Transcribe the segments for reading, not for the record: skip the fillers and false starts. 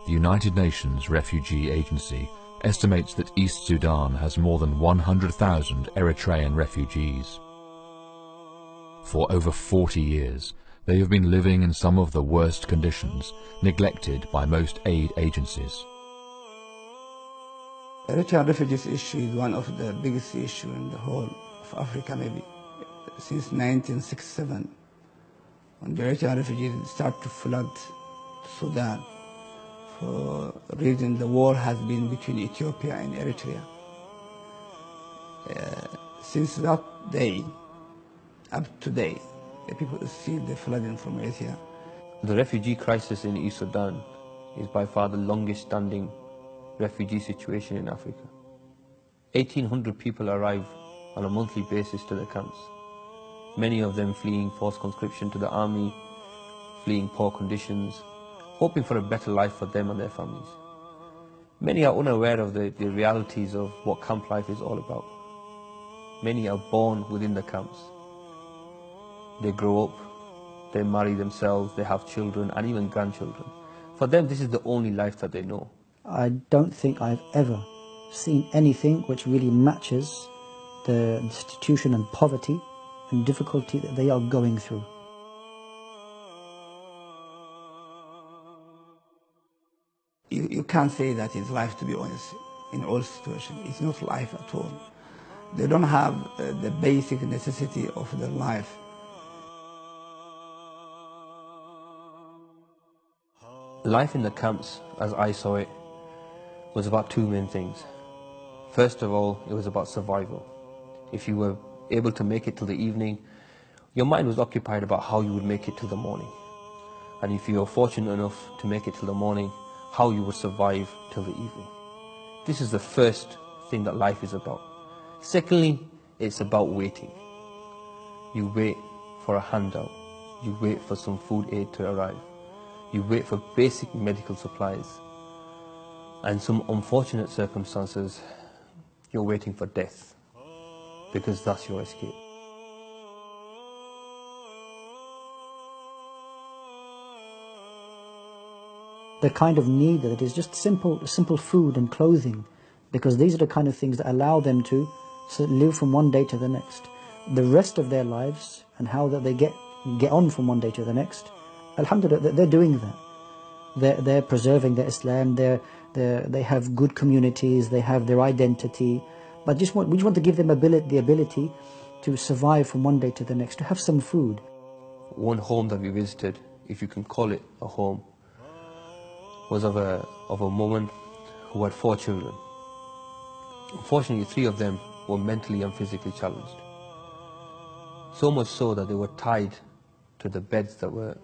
the United Nations Refugee Agency estimates that East Sudan has more than 100,000 Eritrean refugees. For over 40 years, they have been living in some of the worst conditions, neglected by most aid agencies. The Eritrean refugees issue is one of the biggest issues in the whole of Africa, maybe. Since 1967, when the Eritrean refugees start to flood Sudan, for a reason the war has been between Ethiopia and Eritrea. Since that day, up to today, the people see the flooding from Eritrea. The refugee crisis in East Sudan is by far the longest standing refugee situation in Africa. 1,800 people arrive on a monthly basis to the camps, many of them fleeing forced conscription to the army, fleeing poor conditions, hoping for a better life for them and their families. Many are unaware of the realities of what camp life is all about. Many are born within the camps. They grow up, they marry themselves, they have children and even grandchildren. For them, this is the only life that they know. I don't think I've ever seen anything which really matches the destitution and poverty and difficulty that they are going through. You can't say that it's life, to be honest, in all situations. It's not life at all. They don't have the basic necessity of their life. Life in the camps, as I saw it, was about two main things. First of all, it was about survival. If you were able to make it till the evening, your mind was occupied about how you would make it till the morning. And if you were fortunate enough to make it till the morning, how you would survive till the evening. This is the first thing that life is about. Secondly, it's about waiting. You wait for a handout. You wait for some food aid to arrive. You wait for basic medical supplies. And some unfortunate circumstances, you're waiting for death, because that's your escape. The kind of need that is just simple food and clothing, because these are the kind of things that allow them to live from one day to the next. The rest of their lives and how that they get on from one day to the next, alhamdulillah, they're doing that. They're preserving their Islam. They have good communities. They have their identity. But we just want to give them the ability to survive from one day to the next, to have some food. One home that we visited, if you can call it a home, was of a woman who had 4 children. Unfortunately, 3 of them were mentally and physically challenged. So much so that they were tied to the beds that were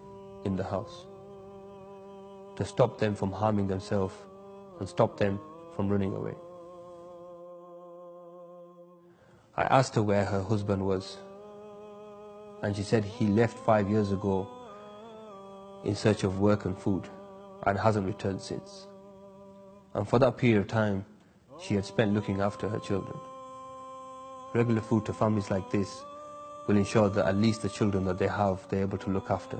in the house, to stop them from harming themselves and stop them from running away. I asked her where her husband was, and she said he left 5 years ago in search of work and food and hasn't returned since. And for that period of time, she had spent looking after her children. Regular food to families like this will ensure that at least the children that they have, they're able to look after.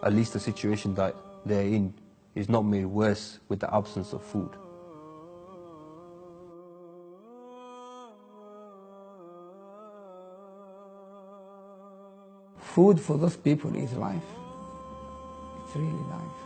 At least the situation that they're in is not made worse with the absence of food. Food for those people is life. It's really life.